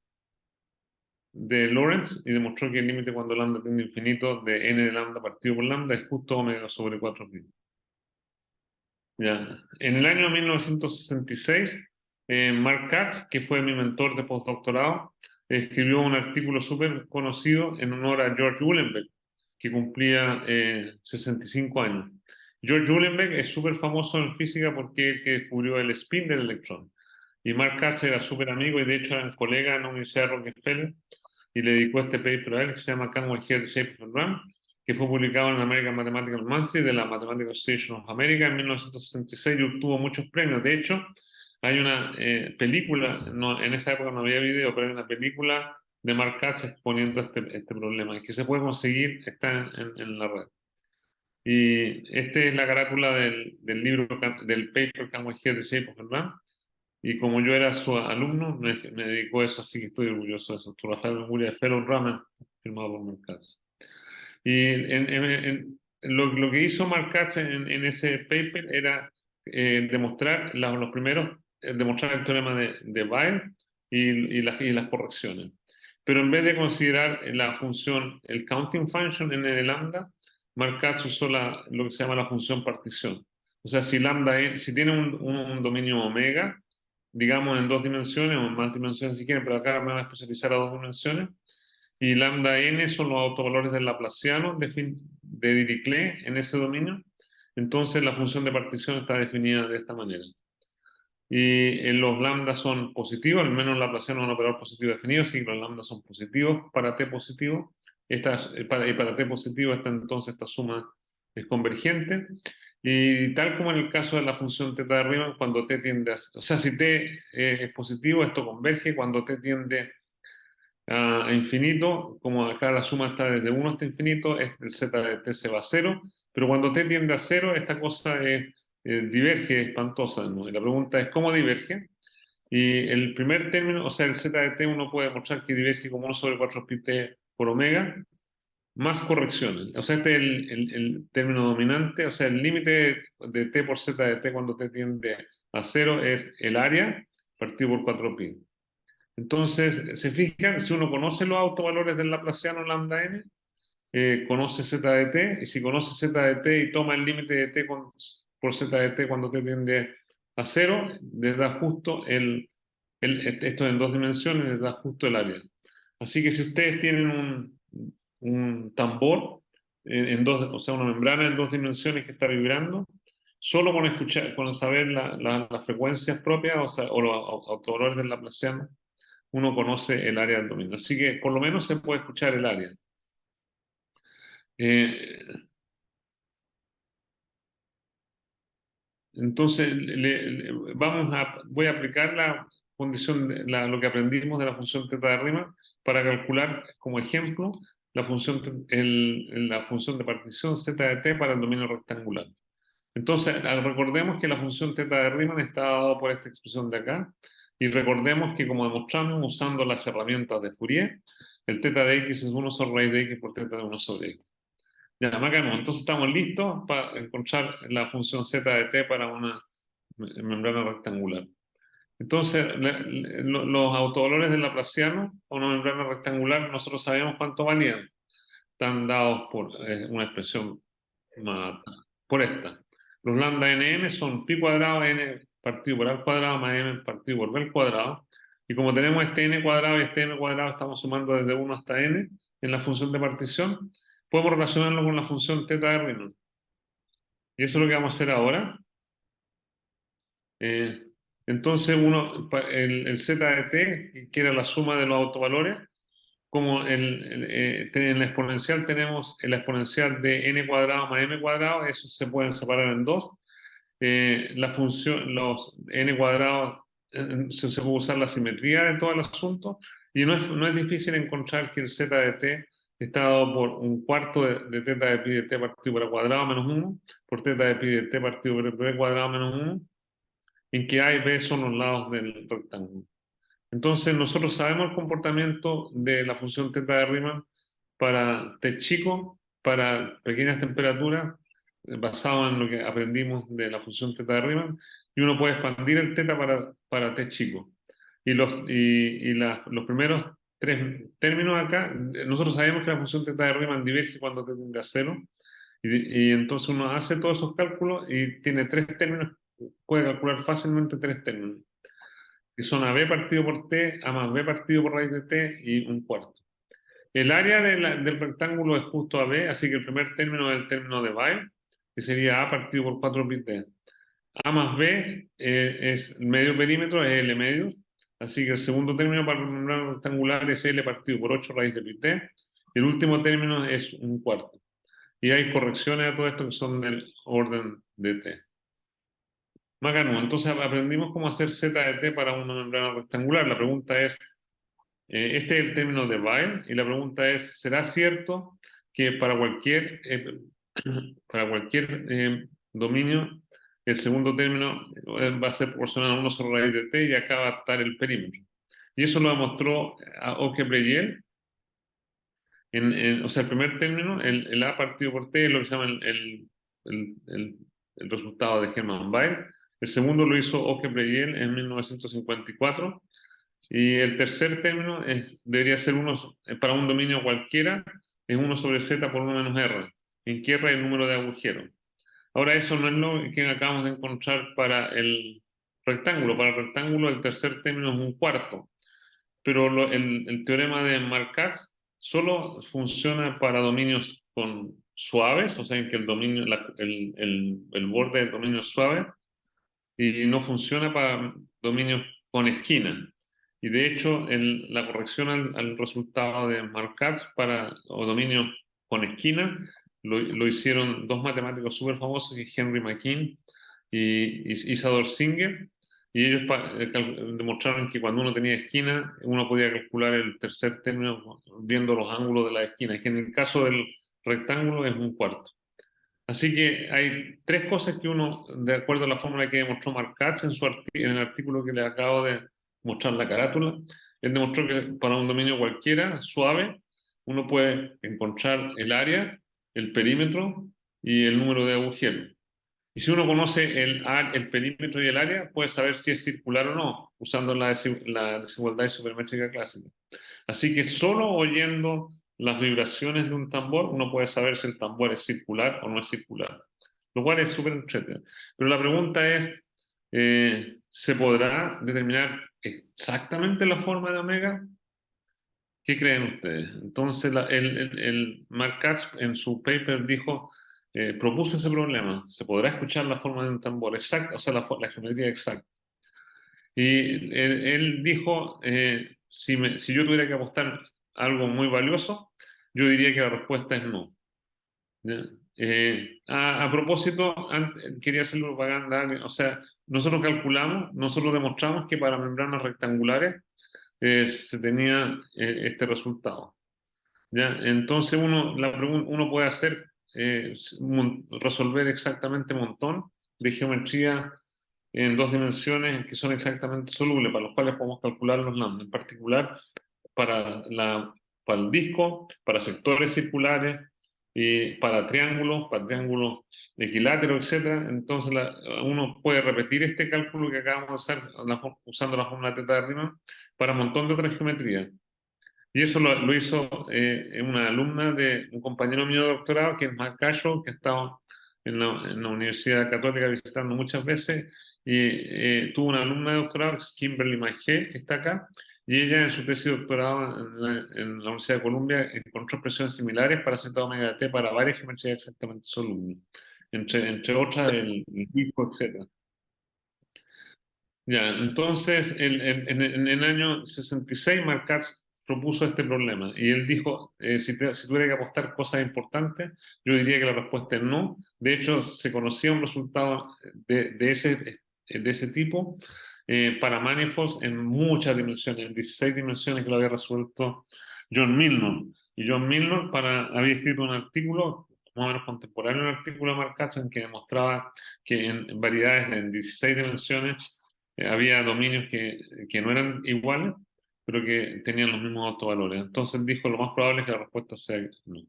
Lorentz, y demostró que el límite cuando lambda tiende a infinito de n de lambda partido por lambda es justo omega sobre 4 pi. Ya. En el año 1966, Mark Katz, que fue mi mentor de postdoctorado, escribió un artículo súper conocido en honor a George Uhlenbeck, que cumplía 65 años. George Uhlenbeck es súper famoso en física porque es el que descubrió el spin del electrón. Y Mark Katz era súper amigo, y de hecho eran colegas en la Universidad de Rockefeller, y le dedicó este paper a él, que se llama Can We Hear the Shape of the Drum, que fue publicado en American Mathematical Monthly de la Mathematical Association of America en 1966 y obtuvo muchos premios. De hecho, hay una película, no, en esa época no había video, pero hay una película de Mark Katz exponiendo este problema, y que se puede conseguir, está en la red. Y esta es la carátula del libro, del paper Can We Hear the Shape of the Ram. Y como yo era su alumno, me dedicó a eso, así que estoy orgulloso de eso. Rafael Benguria, Fellow Raman, firmado por Mark Katz. Y lo que hizo Mark Katz en ese paper era demostrar los primeros, demostrar el teorema de Weyl y las correcciones. Pero en vez de considerar la función, el counting function n de lambda, Mark Katz usó lo que se llama la función partición. O sea, si tiene un dominio omega, digamos en 2 dimensiones o en más dimensiones si quieren, pero acá me voy a especializar a 2 dimensiones, y lambda n son los autovalores del laplaciano de Dirichlet en ese dominio, entonces la función de partición está definida de esta manera. Y los lambda son positivos, al menos el laplaciano es un operador positivo definido, así que los lambda son positivos para t positivo. Y para t positivo, entonces esta suma es convergente. Y tal como en el caso de la función θ de Riemann, cuando t tiende a... O sea, si t es positivo, esto converge. Cuando t tiende a infinito, como acá la suma está desde 1 hasta infinito, el z de t se va a 0. Pero cuando t tiende a 0, esta cosa diverge espantosa, ¿no? Y la pregunta es, ¿cómo diverge? Y el primer término, o sea, el z de t, uno puede demostrar que diverge como 1 sobre 4 pi t por omega, más correcciones. O sea, este es el término dominante, o sea, el límite de t por z de t cuando t tiende a 0 es el área partido por 4 pi. Entonces, se fijan, si uno conoce los autovalores del laplaciano lambda n, conoce z de t, y si conoce z de t y toma el límite de t por z de t cuando t tiende a 0, les da justo esto en 2 dimensiones, les da justo el área. Así que si ustedes tienen un tambor o sea, una membrana en 2 dimensiones que está vibrando, solo con saber las frecuencias propias, o los autovalores del laplaciano, uno conoce el área del dominio. Así que por lo menos se puede escuchar el área. Eh, entonces, voy a aplicar la condición, lo que aprendimos de la función θ de Riemann para calcular como ejemplo la función de partición z de t para el dominio rectangular. Entonces, recordemos que la función θ de Riemann está dada por esta expresión de acá, y recordemos que como demostramos usando las herramientas de Fourier, el θ de x es 1 sobre raíz de x por θ de 1 sobre x. Ya, bacano. Entonces estamos listos para encontrar la función z de t para una membrana rectangular. Entonces, los autovalores del laplaciano a una membrana rectangular, nosotros sabemos cuánto valían. Están dados por una expresión por esta. Los lambda nm son pi cuadrado n partido por a cuadrado más m partido por b al cuadrado. Y como tenemos este n cuadrado y este m cuadrado, estamos sumando desde 1 hasta n en la función de partición, podemos relacionarlo con la función θ de Riemann. Y eso es lo que vamos a hacer ahora. Entonces, el z de t, que era la suma de los autovalores, como en la exponencial tenemos la exponencial de n cuadrado más m cuadrado, eso se pueden separar en dos. La función, los n cuadrados, se puede usar la simetría de todo el asunto, y no es difícil encontrar que el z de t está dado por un cuarto de θ de pi de t partido por a cuadrado menos 1, por θ de pi de t partido por b cuadrado menos 1, en que a y b son los lados del rectángulo. Entonces, nosotros sabemos el comportamiento de la función θ de Riemann para t chico, para pequeñas temperaturas, basado en lo que aprendimos de la función θ de Riemann, y uno puede expandir el θ para t chico. Y los primeros 3 términos acá, nosotros sabemos que la función θ de Riemann diverge cuando t tiende a 0, y entonces uno hace todos esos cálculos y tiene 3 términos, puede calcular fácilmente 3 términos, que son AB partido por T, A más B partido por raíz de T y un cuarto. El área del rectángulo es justo AB, así que el primer término es el término de Weyl, que sería A partido por 4 pi T. A más B es el medio perímetro, es L medio, así que el segundo término para el membrana rectangular es L partido por 8 raíz de pi T, y el último término es un cuarto. y hay correcciones a todo esto que son del orden de t. Bacano, entonces aprendimos cómo hacer z de t para una membrana rectangular. La pregunta es, este es el término de Weyl, y la pregunta es, ¿será cierto que para cualquier dominio, el segundo término va a ser proporcional a 1 sobre raíz de t y acá va a estar el perímetro? Y eso lo demostró Oke-Pleyel. O sea, el primer término, el A partido por T, es lo que se llama el, el- el resultado de Hermann-Weyl. El segundo lo hizo Oke-Pleyel en 1954. Y el tercer término debería ser para un dominio cualquiera, es 1 sobre z por 1 menos r, en que r es el número de agujeros. Ahora, eso no es lo que acabamos de encontrar para el rectángulo. Para el rectángulo, el tercer término es un cuarto, pero el teorema de Marquardt solo funciona para dominios suaves, o sea, en que el dominio, el borde del dominio es suave, y no funciona para dominios con esquina. Y de hecho, la corrección al resultado de Marquardt o dominios con esquina lo hicieron dos matemáticos súper famosos, que es Henry McKean y Isador Singer, y ellos demostraron que cuando uno tenía esquina, uno podía calcular el tercer término viendo los ángulos de la esquina, que en el caso del rectángulo es un cuarto. Así que hay tres cosas que uno, de acuerdo a la fórmula que demostró Markatz en el artículo que le acabo de mostrar la carátula, él demostró que para un dominio cualquiera, suave, uno puede encontrar el área, el perímetro y el número de agujeros. Y si uno conoce el perímetro y el área, puede saber si es circular o no, usando la desigualdad isopermétrica clásica. Así que solo oyendo las vibraciones de un tambor, uno puede saber si el tambor es circular o no es circular, lo cual es súper entretenido. Pero la pregunta es, ¿se podrá determinar exactamente la forma de omega? ¿Qué creen ustedes? Entonces, el Markatz en su paper dijo, propuso ese problema. ¿Se podrá escuchar la forma de un tambor exacta, o sea, la geometría exacta? Y él dijo, si yo tuviera que apostar algo muy valioso, yo diría que la respuesta es no. ¿Ya? A propósito, quería hacer propaganda, o sea, nosotros demostramos que para membranas rectangulares se tenía este resultado. ¿Ya? Entonces uno puede resolver exactamente un montón de geometría en dos dimensiones que son exactamente solubles, para los cuales podemos calcular los lambda, en particular para, para el disco, para sectores circulares, y para triángulos equiláteros, etc. Entonces uno puede repetir este cálculo que acabamos de hacer usando la fórmula teta de Riemann para un montón de otras geometrías. Y eso lo hizo una alumna de un compañero mío de doctorado, que es Mark Casho, que ha estado en la Universidad Católica visitando muchas veces, y tuvo una alumna de doctorado, que es Kimberly Magé, que está acá, y ella en su tesis de doctorado en la Universidad de Columbia encontró expresiones similares para z omega t para varias geometrías exactamente solubles, entre otras el disco, etc. Ya, entonces, en el año 66, Markatz propuso este problema y él dijo, si tuviera que apostar cosas importantes, yo diría que la respuesta es no. De hecho, se conocía un resultado de ese tipo para manifolds en muchas dimensiones, en 16 dimensiones, que lo había resuelto John Milnor. Y John Milnor había escrito un artículo, más o menos contemporáneo, un artículo de Markatz en que demostraba que en variedades en 16 dimensiones había dominios que no eran iguales, pero que tenían los mismos autovalores. Entonces dijo, lo más probable es que la respuesta sea no.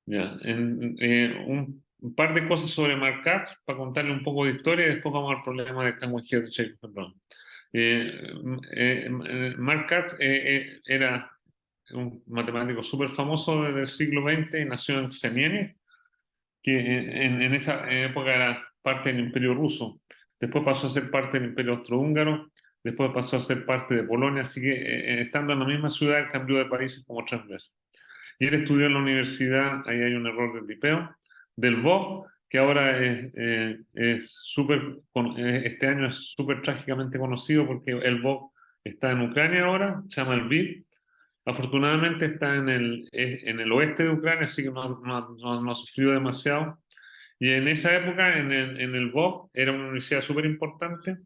Ya, un par de cosas sobre Markatz para contarle un poco de historia y después vamos al problema de Canguejero de Jacob Brown. Markatz era un matemático súper famoso desde el siglo XX y nació en Przemienie, que en esa época era parte del Imperio Ruso. Después pasó a ser parte del Imperio Austrohúngaro, después pasó a ser parte de Polonia, así que estando en la misma ciudad cambió de países como 3 veces. Y él estudió en la universidad, ahí hay un error del tipeo, del Lvov, que ahora este año es súper trágicamente conocido porque el Lvov está en Ucrania ahora, se llama Lviv, Afortunadamente está en el oeste de Ucrania, así que no ha sufrido demasiado. Y en esa época, en el Lvov, era una universidad súper importante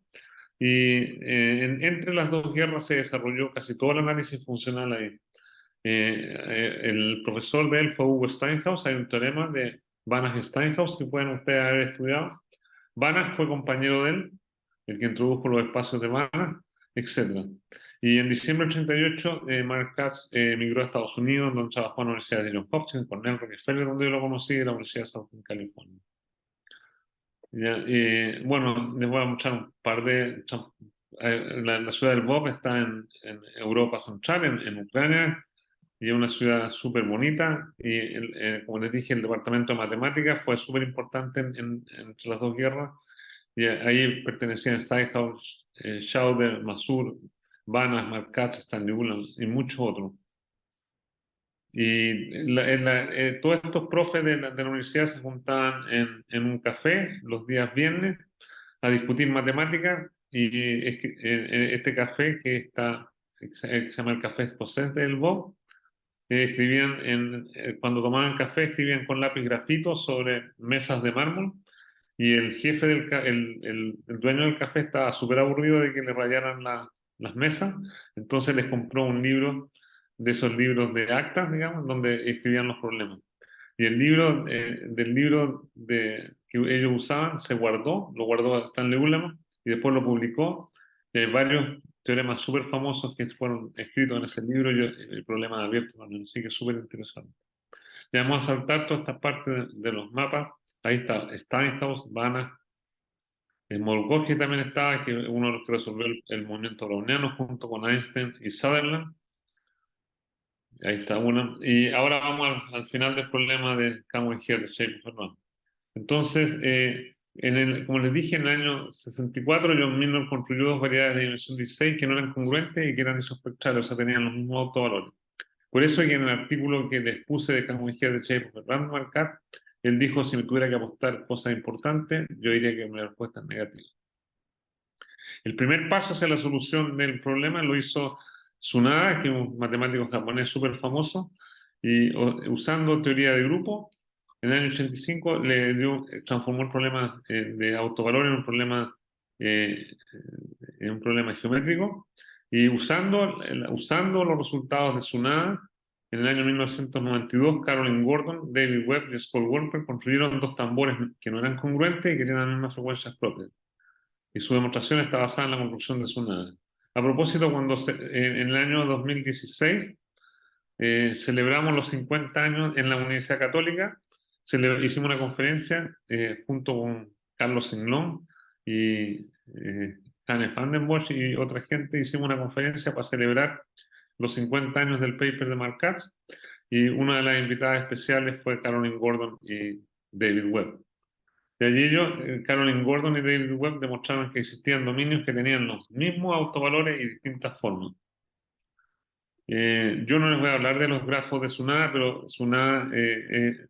y entre las dos guerras se desarrolló casi todo el análisis funcional ahí. El profesor de él fue Hugo Steinhaus. Hay un teorema de Banach-Steinhaus que pueden ustedes haber estudiado. Banach fue compañero de él, el que introdujo los espacios de Banach, etc. Y en diciembre del 88, Mark Katz emigró a Estados Unidos, donde trabajó en la Universidad de Johns Hopkins, Cornell, Rockefeller, donde yo lo conocí, y la Universidad de Southern California. Ya, bueno, les voy a mostrar un par de... la ciudad del Lvov está en Europa Central, en Ucrania, y es una ciudad súper bonita. Y como les dije, el departamento de matemáticas fue súper importante entre las dos guerras. Y ahí pertenecían Steinhaus, Schauder, Masur, Banach, Mark Katz, Stanley Ulam y muchos otros. Y todos estos profes de la universidad se juntaban en un café los días viernes a discutir matemáticas y este café que se llama el Café Escocés del Lvov, escribían cuando tomaban café escribían con lápiz grafito sobre mesas de mármol y el jefe el dueño del café estaba súper aburrido de que le rayaran las mesas, entonces les compró un libro de esos libros de actas, digamos, donde escribían los problemas. Y el libro, que ellos usaban se lo guardó Stanley Ullman y después lo publicó. Y hay varios teoremas súper famosos que fueron escritos en ese libro y el problema abierto también, así que es súper interesante. Y vamos a saltar toda esta parte de los mapas. Ahí está Steinhaus, Banach, Smoluchowski también estaba, que uno de los que resolvió el movimiento browniano junto con Einstein y Sutherland. Ahí está uno. Y ahora vamos al final del problema de Camões-Geer, de Shape of. Entonces, como les dije, en el año 64, John Milnor construyó dos variedades de dimensión 16 que no eran congruentes y que eran isospectrales, o sea, tenían los mismos autovalores. Por eso que en el artículo que les puse de Camões-Geer de Shape of Random Cat, él dijo, si me tuviera que apostar cosas importantes, yo diría que mi respuesta es negativa. El primer paso hacia la solución del problema lo hizo Tsunada, que es un matemático japonés súper famoso, y usando teoría de grupo, en el año 85 transformó el problema de autovalor eh, en un problema geométrico, y usando los resultados de Tsunada, en el año 1992, Caroline Gordon, David Webb y Scott Wolper construyeron dos tambores que no eran congruentes y que tenían las mismas frecuencias propias y su demostración está basada en la conclusión de Tsunada. A propósito, en el año 2016 celebramos los 50 años en la Universidad Católica, hicimos una conferencia junto con Carlos Singlón y Hannes van den Bosch y otra gente, hicimos una conferencia para celebrar los 50 años del paper de Mark Katz y una de las invitadas especiales fue Caroline Gordon y David Webb. De allí Caroline Gordon y David Webb demostraron que existían dominios que tenían los mismos autovalores y distintas formas. Yo no les voy a hablar de los grafos de Tsunada, pero Tsunada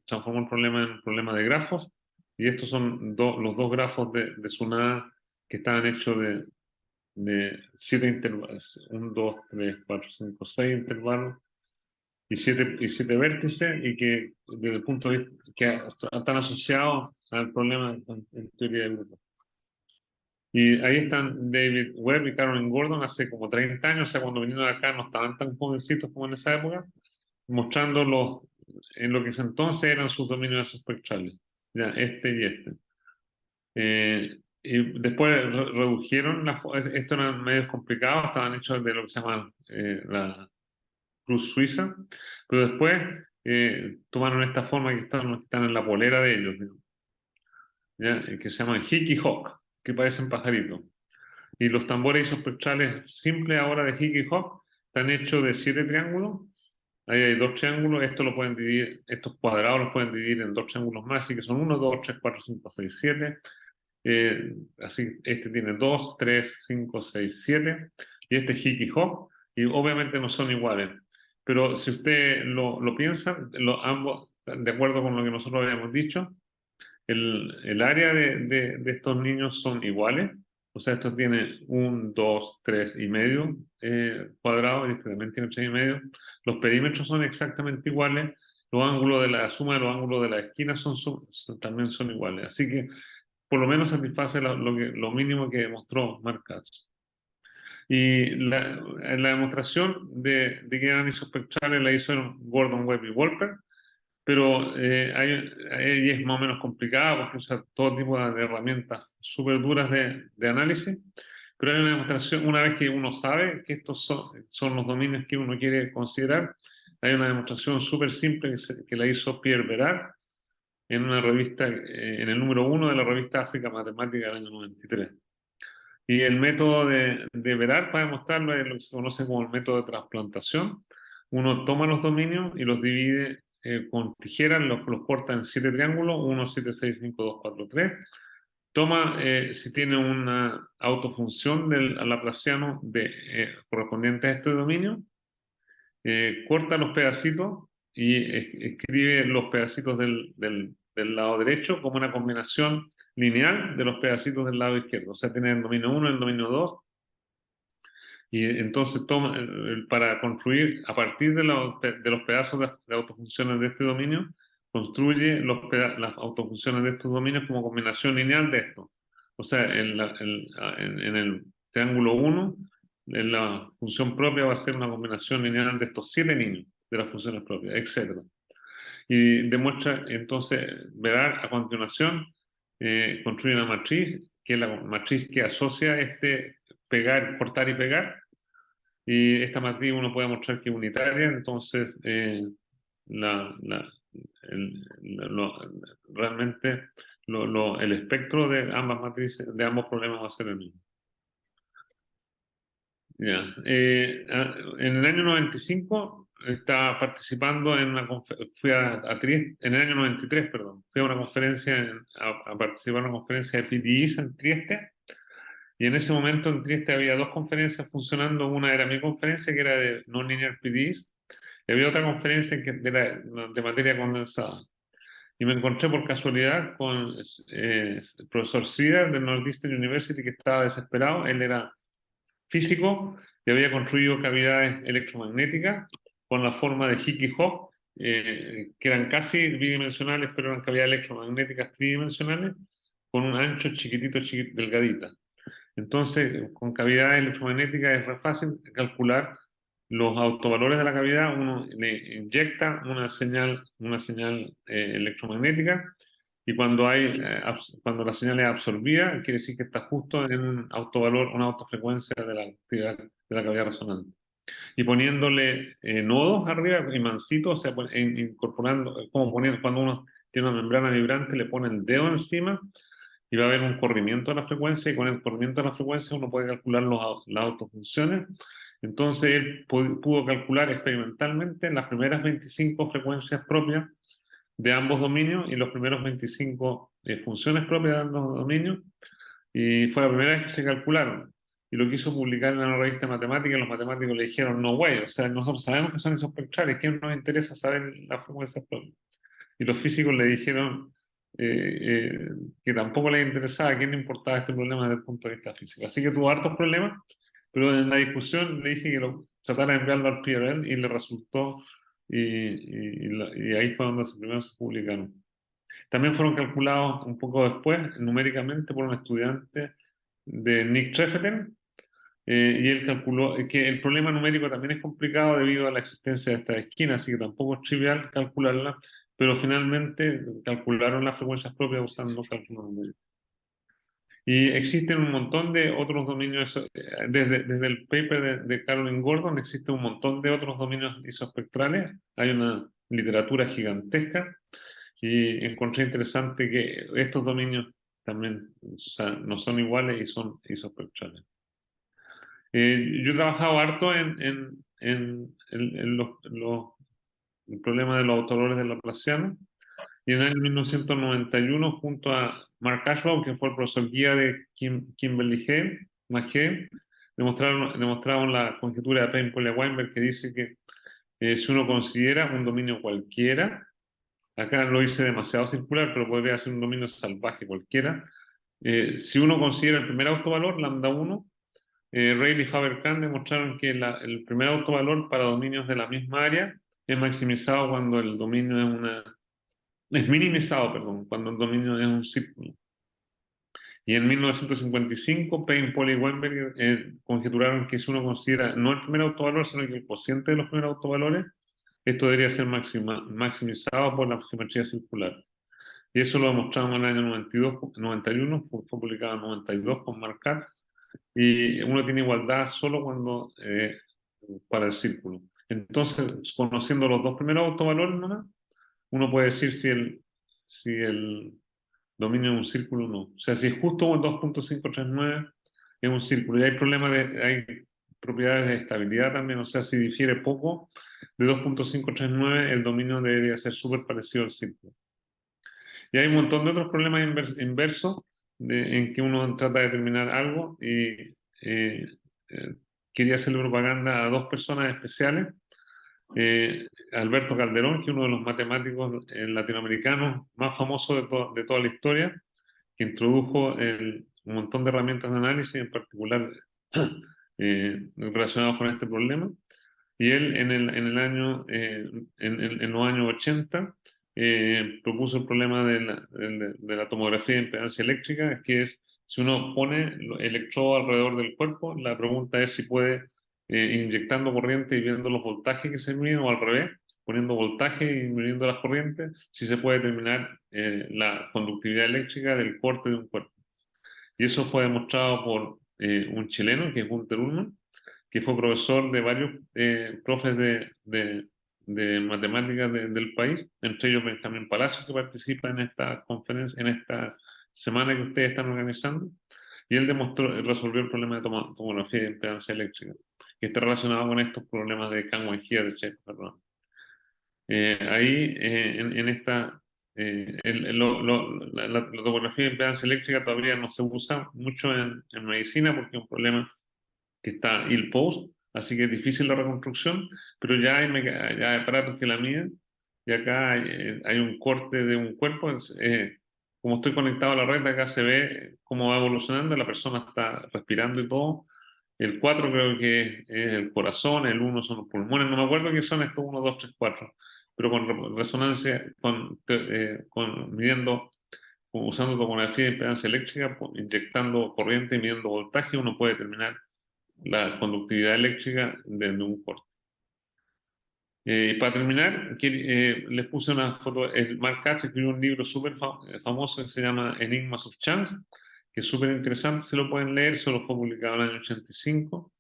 transformó el problema en un problema de grafos, y estos son los dos grafos de Tsunada que estaban hechos de 7 intervalos, 1, 2, 3, 4, 5, 6 intervalos, y siete vértices, y que desde el punto de vista que están asociados al problema en teoría de grupos. Y ahí están David Webb y Caroline Gordon hace como 30 años, o sea, cuando vinieron acá no estaban tan jovencitos como en esa época, mostrando en lo que entonces eran sus dominios espectrales, ya, este y este. Y después redujeron, esto eran medios complicados, estaban hechos de lo que se llama la cruz suiza, pero después tomaron esta forma que están en la polera de ellos, ¿ya? Que se llaman Hickey Hawk, que parecen pajaritos. Y los tambores isospectrales simples ahora de Hickey Hawk están hechos de 7 triángulos. Ahí hay 2 triángulos, estos cuadrados los pueden dividir en 2 triángulos más, así que son 1, 2, 3, 4, 5, 6, 7. Así, este tiene 2, 3, 5, 6, 7, y este es Hickey Hawk, y obviamente no son iguales. Pero si usted lo piensa, ambos, de acuerdo con lo que nosotros habíamos dicho, el área de estos niños son iguales, O sea, esto tiene 1, 2, 3 y medio cuadrados, y este también tiene 3 y medio. Los perímetros son exactamente iguales. Los ángulos de la suma de los ángulos de la esquina también son iguales. Así que por lo menos satisface lo mínimo que demostró Mark Katz. Y la demostración de que eran isospectrales la hicieron Gordon, Webb y Wolper, pero ahí es más o menos complicada porque usa todo tipo de herramientas súper duras de análisis, pero hay una demostración, una vez que uno sabe que estos son los dominios que uno quiere considerar, hay una demostración súper simple que la hizo Pierre Berard en una revista, en el número 1 de la revista África Matemática del año 93. Y el método de Berard para demostrarlo es lo que se conoce como el método de trasplantación. Uno toma los dominios y los divide con tijeras, los corta en 7 triángulos, 1, 7, 6, 5, 2, 4, 3. Toma, si tiene una autofunción del laplaciano correspondiente a este dominio, corta los pedacitos y escribe los pedacitos del lado derecho como una combinación lineal de los pedacitos del lado izquierdo. O sea, tiene el dominio 1 y el dominio 2. Y entonces toma, para construir, a partir de los pedazos de autofunciones de este dominio, construye las autofunciones de estos dominios como combinación lineal de esto. O sea, en el triángulo 1, en la función propia va a ser una combinación lineal de estos 7 niños, de las funciones propias, etc. Y demuestra, entonces, verá a continuación, construye una matriz, que es la matriz que asocia pegar, cortar y pegar, y esta matriz uno puede mostrar que es unitaria, entonces la, la, el, lo- realmente el espectro de ambas matrices, de ambos problemas va a ser el mismo. Ya. En el año 95 estaba participando en fui a Trieste, en el año 93, perdón, fui a una conferencia, a participar en una conferencia de PDIs en Trieste. Y en ese momento en Trieste había 2 conferencias funcionando. Una era mi conferencia, que era de non-linear PDEs, y había otra conferencia que era de materia condensada. Y me encontré por casualidad con el profesor Sridhar de Northeastern University, que estaba desesperado. Él era físico y había construido cavidades electromagnéticas con la forma de Hickey Hawk, que eran casi bidimensionales, pero eran cavidades electromagnéticas tridimensionales, con un ancho chiquitito, delgadita. Entonces, con cavidades electromagnéticas es re fácil calcular los autovalores de la cavidad. Uno le inyecta una señal electromagnética, y cuando la señal es absorbida, quiere decir que está justo en un autovalor, una autofrecuencia de la actividad de la cavidad resonante. Y poniéndole nodos arriba, imancitos, o sea, incorporando, como cuando uno tiene una membrana vibrante, le pone el dedo encima y va a haber un corrimiento de la frecuencia, y con el corrimiento de la frecuencia uno puede calcular las autofunciones. Entonces él pudo calcular experimentalmente las primeras 25 frecuencias propias de ambos dominios y los primeros 25 funciones propias de ambos dominios, y fue la primera vez que se calcularon. Y lo quiso publicar en una revista de matemáticas, y los matemáticos le dijeron, no way, o sea, nosotros sabemos que son isospectrales, ¿qué nos interesa saber las frecuencias propias? Y los físicos le dijeron que tampoco les interesaba, a quién le importaba este problema desde el punto de vista físico. Así que tuvo hartos problemas, pero en la discusión le dije que tratara de enviarlo al PRL, y le resultó, y ahí fue donde primero se publicaron. También fueron calculados un poco después, numéricamente, por un estudiante de Nick Trefethen, y él calculó que el problema numérico también es complicado debido a la existencia de estas esquinas, así que tampoco es trivial calcularla, pero finalmente calcularon las frecuencias propias usando cálculo numérico. Y existen un montón de otros dominios, desde el paper de Caroline Gordon, existe un montón de otros dominios isospectrales. Hay una literatura gigantesca, y encontré interesante que estos dominios también, o sea, no son iguales y son isospectrales. Yo he trabajado harto el problema de los autovalores de Laplaciano, y en el año 1991, junto a Mark Ashbaugh, que fue el profesor guía de Kimberly McHale, demostraron la conjetura de Payne-Weinberg, que dice que si uno considera un dominio cualquiera, acá lo hice demasiado circular, pero podría ser un dominio salvaje cualquiera, Si uno considera el primer autovalor, lambda 1, Rayleigh y Faber-Cahn demostraron que el primer autovalor para dominios de la misma área es maximizado cuando el dominio es minimizado, perdón, cuando el dominio es un círculo. Y en 1955, Payne, Paul y Weinberg conjeturaron que si uno considera no el primer autovalor, sino que el cociente de los primeros autovalores, esto debería ser maximizado por la geometría circular. Y eso lo demostramos en el año 91, fue publicado en 92 con Marquardt, y uno tiene igualdad solo cuando para el círculo. Entonces, conociendo los dos primeros autovalores nomás, uno puede decir si el dominio es un círculo o no. O sea, si es justo el 2.539 es un círculo. Y hay hay propiedades de estabilidad también. O sea, si difiere poco de 2.539, el dominio debería ser súper parecido al círculo. Y hay un montón de otros problemas inversos en que uno trata de determinar algo y eh, quería hacerle propaganda a dos personas especiales. Alberto Calderón, que es uno de los matemáticos latinoamericanos más famosos de toda la historia, que introdujo un montón de herramientas de análisis, en particular relacionados con este problema. Y él en los años 80 propuso el problema de la tomografía de impedancia eléctrica, que es si uno pone electrodo alrededor del cuerpo, la pregunta es si puede, inyectando corriente y viendo los voltajes que se miden, o al revés, poniendo voltaje y midiendo las corrientes, si se puede determinar la conductividad eléctrica del corte de un cuerpo. Y eso fue demostrado por un chileno, que es Gunther Ullmann, que fue profesor de varios profes de matemáticas del país, entre ellos Benjamín Palacios, que participa en esta conferencia, en esta semana que ustedes están organizando, y él resolvió el problema de tomografía de impedancia eléctrica, que está relacionado con estos problemas de Kahn-Weinheimer, de Sheffer, perdón. Ahí, en esta, la tomografía de impedancia eléctrica todavía no se usa mucho en medicina porque es un problema que está ill post, así que es difícil la reconstrucción, pero ya hay aparatos que la miden, y acá hay un corte de un cuerpo. Como estoy conectado a la red, acá se ve cómo va evolucionando, la persona está respirando y todo. El 4 creo que es el corazón, el 1 son los pulmones, no me acuerdo qué son estos 1, 2, 3, 4, pero con resonancia, midiendo, usando tomografía de impedancia eléctrica, inyectando corriente y midiendo voltaje, uno puede determinar la conductividad eléctrica de un corte. Para terminar, les puse una foto. Mark Katz escribió un libro súper famoso que se llama Enigmas of Chance, que es súper interesante, se lo pueden leer, solo fue publicado en el año 85.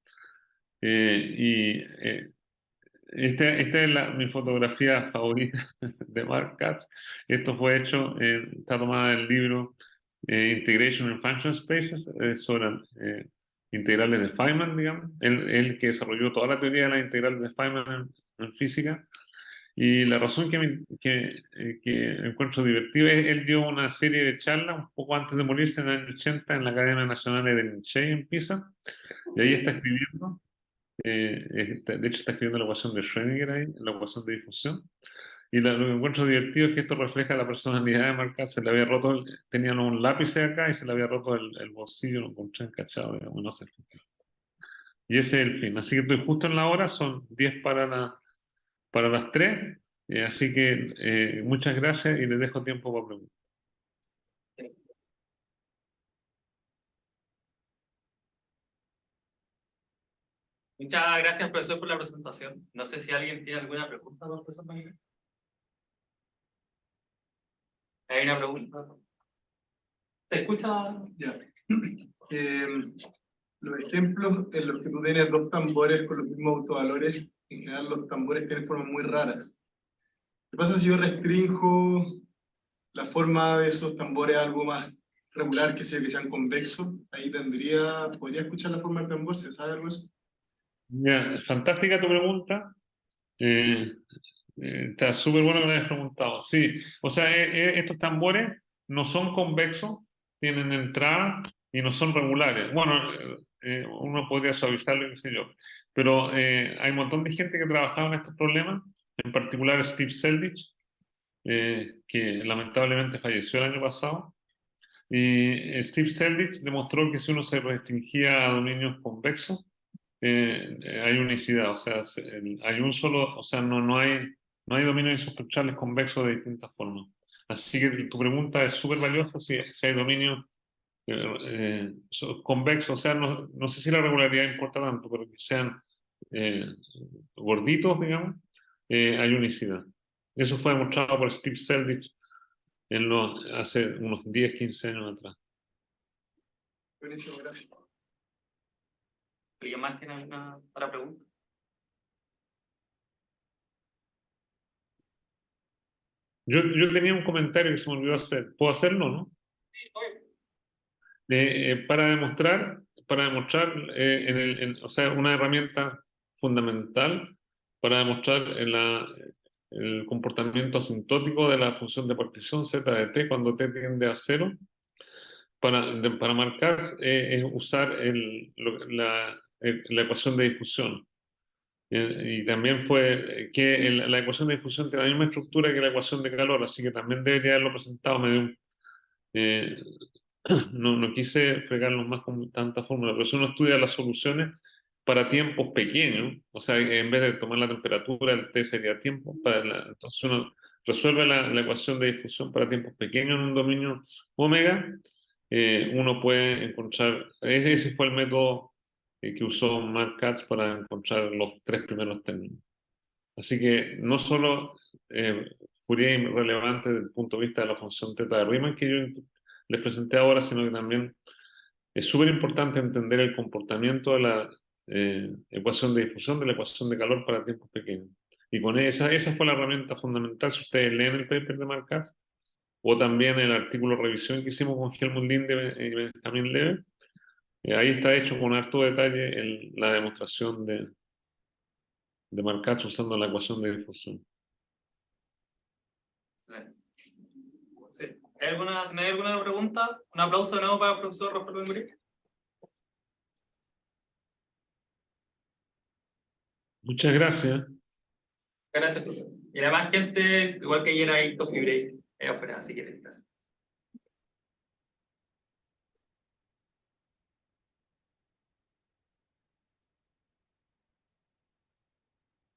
Esta es mi fotografía favorita de Mark Katz. Esto fue hecho, está tomada del libro Integration in Function Spaces, sobre integrales de Feynman, digamos. Él que desarrolló toda la teoría de las integrales de Feynman en física. Y la razón que encuentro divertida es él dio una serie de charlas un poco antes de morirse en el año 80 en la Academia Nacional de Linchey en Pisa, y ahí está escribiendo. De hecho, está escribiendo la ecuación de Schrödinger ahí, la ecuación de difusión. Y lo que encuentro divertido es que esto refleja la personalidad de Mark Katz. Se le había roto, tenían un lápiz acá y se le había roto el bolsillo, lo encontré encachado, digamos, no sé. Y ese es el fin. Así que estoy justo en la hora, son 10 para las 3. Así que muchas gracias y les dejo tiempo para preguntar. Muchas gracias, profesor, por la presentación. No sé si alguien tiene alguna pregunta para el profesor Manuel. ¿Hay una pregunta? ¿Se escucha? Ya. Los ejemplos en los que tú tienes dos tambores con los mismos autovalores, en general los tambores tienen formas muy raras. ¿Qué pasa si yo restringo la forma de esos tambores a algo más regular, que sean convexos? Ahí podría escuchar la forma del tambor, ¿se sabe algo de eso? Ya, fantástica tu pregunta. Está súper bueno que me hayas preguntado. Sí, o sea, estos tambores no son convexos, tienen entrada y no son regulares. Bueno, uno podría suavizarlo, qué sé yo. Pero hay un montón de gente que trabajaba en estos problemas, en particular Steve Selvich, que lamentablemente falleció el año pasado. Y Steve Selig demostró que si uno se restringía a dominios convexos, hay unicidad, o sea, hay un solo, o sea, no hay dominios isospectrales convexos de distintas formas. Así que tu pregunta es súper valiosa si hay dominios convexos, o sea, no sé si la regularidad importa tanto, pero que sean gorditos, digamos, hay unicidad. Eso fue demostrado por Steve Selig hace unos 10, 15 años atrás. Buenísimo, gracias. ¿Alguien más tiene una otra pregunta? Yo tenía un comentario que se me olvidó hacer. ¿Puedo hacerlo, no? Sí, oye. Para demostrar o sea, una herramienta fundamental para demostrar el comportamiento asintótico de la función de partición z de t cuando t tiende a 0, para marcar es usar la ecuación de difusión. Y también fue que la ecuación de difusión tiene la misma estructura que la ecuación de calor, así que también debería haberlo presentado medio. No quise fregarlos más con tanta fórmula, pero si uno estudia las soluciones para tiempos pequeños, o sea, en vez de tomar la temperatura, el T sería tiempo, entonces uno resuelve la ecuación de difusión para tiempos pequeños en un dominio omega, uno puede encontrar, ese fue el método que usó Mark Katz para encontrar los 3 primeros términos. Así que no solo Fourier es relevante desde el punto de vista de la función teta de Riemann que yo les presenté ahora, sino que también es súper importante entender el comportamiento de la ecuación de difusión, de la ecuación de calor para tiempos pequeños. Y con esa fue la herramienta fundamental, si ustedes leen el paper de Mark Katz, o también el artículo de revisión que hicimos con Helmut Linde y Benjamin Leve, ahí está hecho con harto detalle la demostración de Mark Katz usando la ecuación de difusión. Sí. Si no hay alguna pregunta, un aplauso de nuevo para el profesor Rafael Benguría. Muchas gracias. Gracias, profesor. Y además, gente, igual que ayer hay coffee break allá afuera, así que gracias.